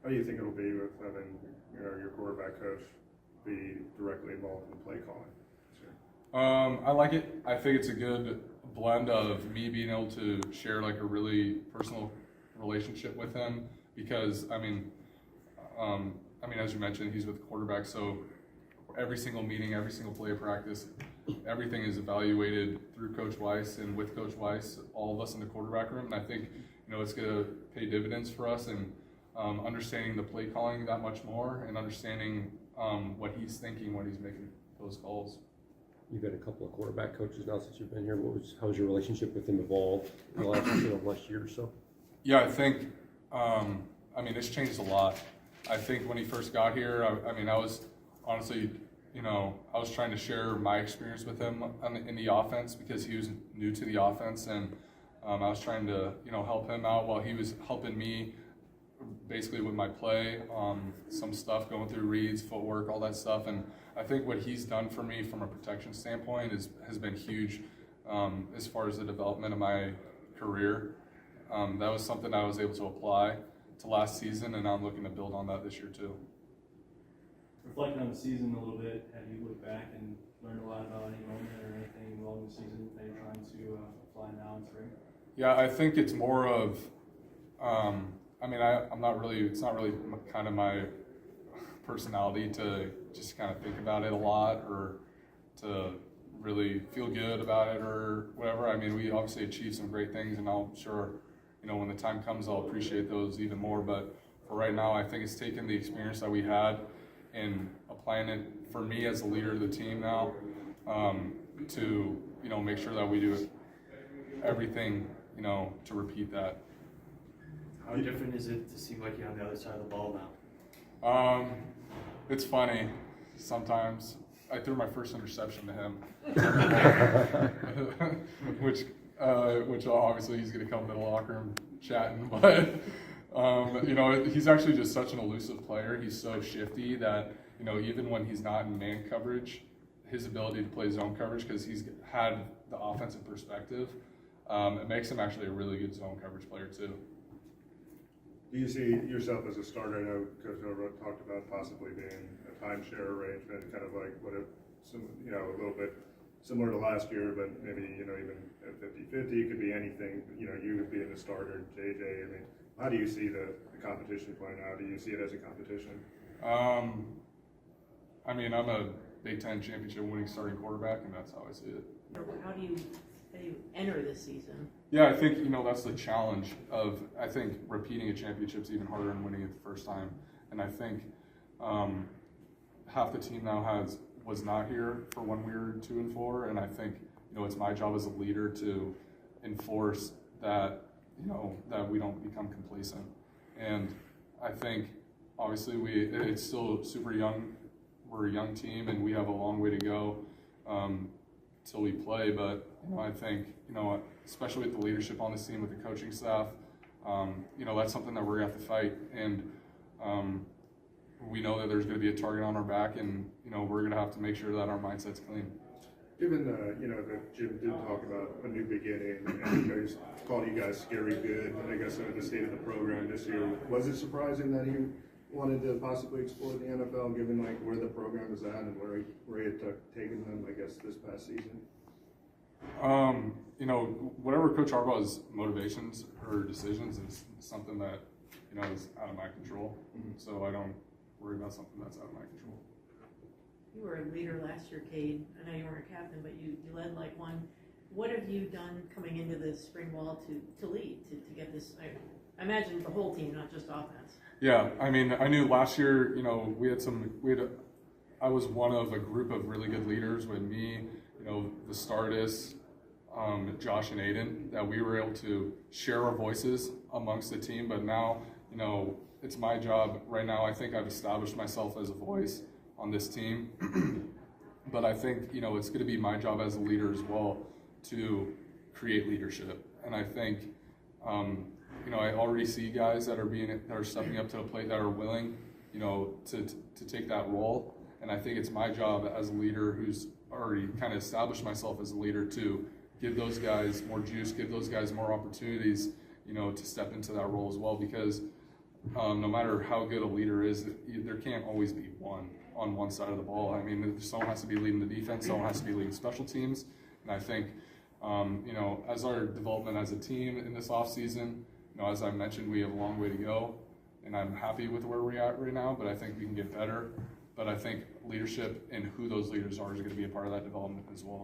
How do you think it'll be with having your quarterback coach be directly involved in play calling? Sure. I like it. I think it's a good blend of me being able to share like a really personal relationship with him because as you mentioned, he's with the quarterback, so every single meeting, every single play of practice, everything is evaluated through Coach Weiss and with Coach Weiss, all of us in the quarterback room. And I think, it's going to pay dividends for us and understanding the play calling that much more and understanding what he's thinking when he's making those calls. You've had a couple of quarterback coaches now since you've been here. How's your relationship with him evolved in the last year or so? Yeah, I think, it's changed a lot. I think when he first got here, I was honestly, I was trying to share my experience with him in the offense because he was new to the offense, and I was trying to, help him out while he was helping me basically with my play, some stuff going through reads, footwork, all that stuff. And I think what he's done for me from a protection standpoint has been huge as far as the development of my career. That was something I was able to apply to last season, and I'm looking to build on that this year too. Reflecting on the season a little bit, have you looked back and learned a lot about any moment or anything along the season that you're trying to apply now in spring? Yeah, I think it's more of, it's not really kind of my personality to just kind of think about it a lot or to really feel good about it or whatever. We obviously achieved some great things, and I'm sure, when the time comes, I'll appreciate those even more. But for right now, I think it's taken the experience that we had and applying it for me as the leader of the team now to, make sure that we do everything, to repeat that. How different is it to seem like you're on the other side of the ball now? It's funny. Sometimes I threw my first interception to him, which obviously he's going to come to the locker room chatting, but he's actually just such an elusive player. He's so shifty that, even when he's not in man coverage, his ability to play zone coverage, because he's had the offensive perspective, it makes him actually a really good zone coverage player too. Do you see yourself as a starter? I know Coach Harbaugh talked about possibly being a timeshare arrangement, kind of like a little bit similar to last year, but maybe, even at 50-50, it could be anything. You would be in the starter, JJ. How do you see the competition playing out? Do you see it as a competition? I'm a Big Ten championship winning starting quarterback, and that's how I see it. How do you enter this season? Yeah, I think, that's the challenge of, I think repeating a championship is even harder than winning it the first time. And I think half the team now was not here for when we were 2-4, and I think, it's my job as a leader to enforce that, that we don't become complacent. And I think, obviously, it's still super young. We're a young team, and we have a long way to go till we play. But, I think, especially with the leadership on this team, with the coaching staff, that's something that we're going to have to fight. And we know that there's going to be a target on our back, and, we're going to have to make sure that our mindset's clean. Given that Jim did talk about a new beginning, and he's called you guys scary good, I guess the state of the program this year, was it surprising that he wanted to possibly explore the NFL, given where the program is at and where he had taken them, I guess, this past season? Whatever Coach Harbaugh's motivations or decisions is something that, is out of my control. Mm-hmm. So I don't worry about something that's out of my control. You were a leader last year, Cade. I know you weren't a captain, but you led like one. What have you done coming into the spring ball to lead, to get this, I imagine the whole team, not just offense? Yeah, I knew last year, I was one of a group of really good leaders with me, the Stardust, Josh and Aiden, that we were able to share our voices amongst the team. But now, it's my job right now. I think I've established myself as a voice on this team. But I think, it's going to be my job as a leader as well to create leadership. And I think, I already see guys that are stepping up to the plate that are willing, to take that role. And I think it's my job as a leader who's already kind of established myself as a leader to give those guys more juice, give those guys more opportunities, to step into that role as well. Because no matter how good a leader is, there can't always be one on one side of the ball. I mean, someone has to be leading the defense, someone has to be leading special teams, and I think, you know, as our development as a team in this offseason, you know, as I mentioned, we have a long way to go, and I'm happy with where we're at right now, but I think we can get better. But I think leadership and who those leaders are is going to be a part of that development as well.